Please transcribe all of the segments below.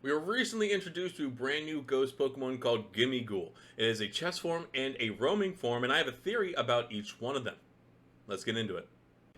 We were recently introduced to a brand new ghost Pokemon called Gimmighoul. It is a chess form and a roaming form, and I have a theory about each one of them. Let's get into it.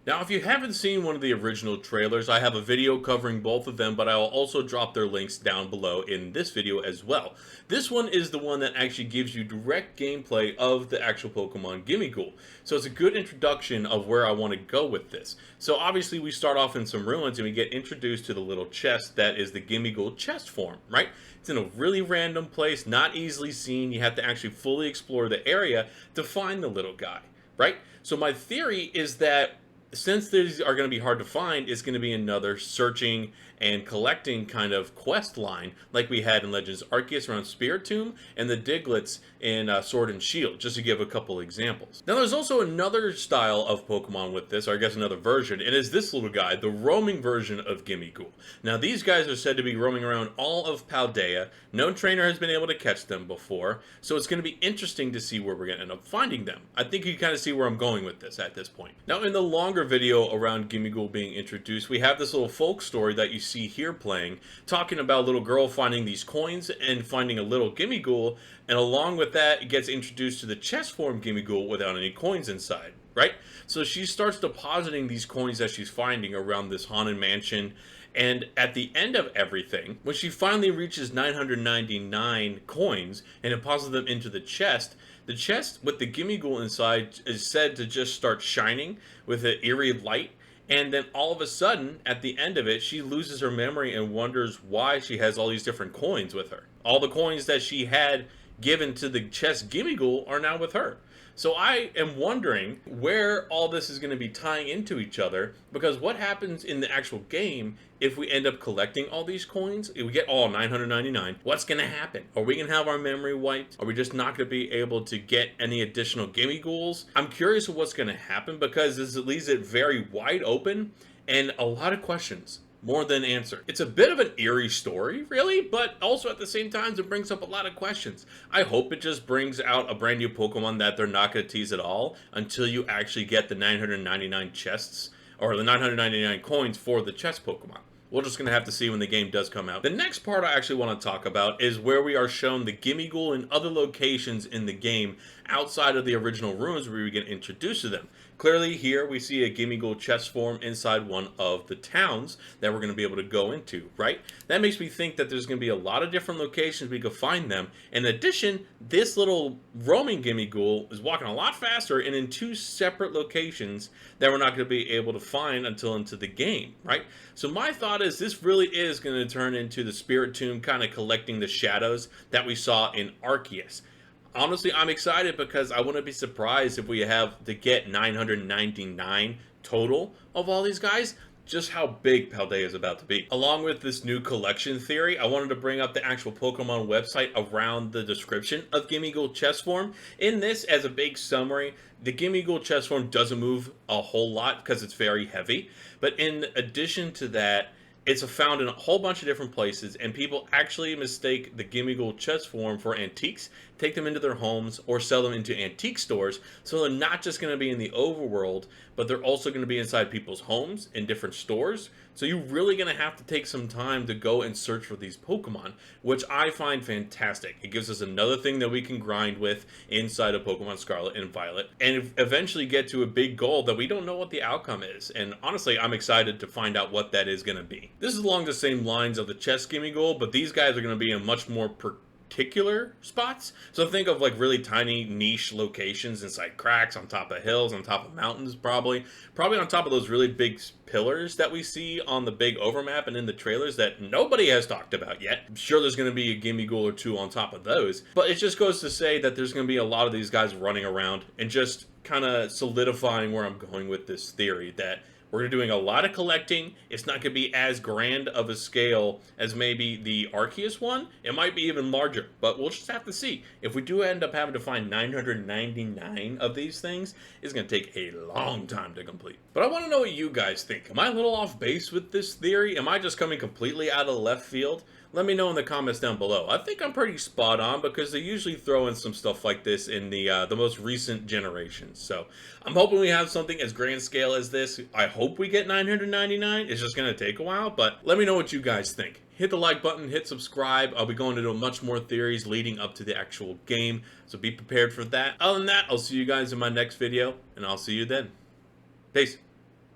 Now, if you haven't seen one of the original trailers, I have a video covering both of them, but I will also drop their links down below in this video as well. This one is the one that actually gives you direct gameplay of the actual Pokemon Gimmighoul. So it's a good introduction of where I want to go with this. So obviously we start off in some ruins and we get introduced to the little chest that is the Gimmighoul chest form, right? It's in a really random place, not easily seen. You have to actually fully explore the area to find the little guy, right? So my theory is that since these are going to be hard to find, it's going to be another searching and collecting kind of quest line like we had in Legends Arceus around Spiritomb and the Diglets in Sword and Shield, just to give a couple examples. Now there's also another style of Pokemon with this, or I guess another version. It is this little guy, the roaming version of Gimmighoul. Now these guys are said to be roaming around all of Paldea. No trainer has been able to catch them before, so it's going to be interesting to see where we're going to end up finding them. I think you kind of see where I'm going with this at this point. Now in the longer video around Gimmighoul being introduced, we have this little folk story that you see here playing, talking about a little girl finding these coins and finding a little Gimmighoul, and along with that, it gets introduced to the chess form Gimmighoul without any coins inside, right? So she starts depositing these coins that she's finding around this haunted mansion, and at the end of everything, when she finally reaches 999 coins and deposits them into the chest with the Gimmighoul inside is said to just start shining with an eerie light. And then all of a sudden, at the end of it, she loses her memory and wonders why she has all these different coins with her. All the coins that she had given to the chest Gimmighoul are now with her. So I am wondering where all this is going to be tying into each other, because what happens in the actual game if we end up collecting all these coins? If we get all 999, what's going to happen? Are we going to have our memory wiped? Are we just not going to be able to get any additional Gimmighouls? I'm curious of what's going to happen, because this leaves it very wide open and a lot of questions. More than answer. It's a bit of an eerie story, really, but also at the same time, it brings up a lot of questions. I hope it just brings out a brand new Pokemon that they're not going to tease at all until you actually get the 999 chests, or the 999 coins for the chest Pokemon. We're just going to have to see when the game does come out. The next part I actually want to talk about is where we are shown the Gimmighoul in other locations in the game outside of the original ruins where we get introduced to them. Clearly here we see a Gimmighoul chest form inside one of the towns that we're going to be able to go into, right? That makes me think that there's going to be a lot of different locations we could find them. In addition, this little roaming Gimmighoul is walking a lot faster and in two separate locations that we're not going to be able to find until into the game, right? So my thought is this really is going to turn into the Spiritomb kind of collecting the shadows that we saw in Arceus. Honestly, I'm excited because I wouldn't be surprised if we have to get 999 total of all these guys. Just how big Paldea is about to be. Along with this new collection theory, I wanted to bring up the actual Pokemon website around the description of Gimmighoul chest form. In this, as a big summary, the Gimmighoul chest form doesn't move a whole lot because it's very heavy. But in addition to that, it's found in a whole bunch of different places, and people actually mistake the Gimmighoul chest form for antiques, take them into their homes, or sell them into antique stores. So they're not just going to be in the overworld, but they're also going to be inside people's homes, in different stores. So you're really going to have to take some time to go and search for these Pokemon, which I find fantastic. It gives us another thing that we can grind with inside of Pokemon Scarlet and Violet, and eventually get to a big goal that we don't know what the outcome is. And honestly, I'm excited to find out what that is going to be. This is along the same lines of the chess Gimmighoul, but these guys are going to be in much more particular spots. So think of like really tiny niche locations inside cracks, on top of hills, on top of mountains, probably on top of those really big pillars that we see on the big overmap and in the trailers that nobody has talked about yet. I'm sure there's going to be a Gimmighoul or two on top of those, but it just goes to say that there's going to be a lot of these guys running around, and just kind of solidifying where I'm going with this theory that we're doing a lot of collecting. It's not going to be as grand of a scale as maybe the Arceus one. It might be even larger, but we'll just have to see. If we do end up having to find 999 of these things, it's going to take a long time to complete. But I want to know what you guys think. Am I a little off base with this theory? Am I just coming completely out of left field? Let me know in the comments down below. I think I'm pretty spot on because they usually throw in some stuff like this in the most recent generations. So I'm hoping we have something as grand scale as this. I hope we get 999. It's just going to take a while, but let me know what you guys think. Hit the like button, hit subscribe. I'll be going into much more theories leading up to the actual game, so be prepared for that. Other than that, I'll see you guys in my next video, and I'll see you then. Peace.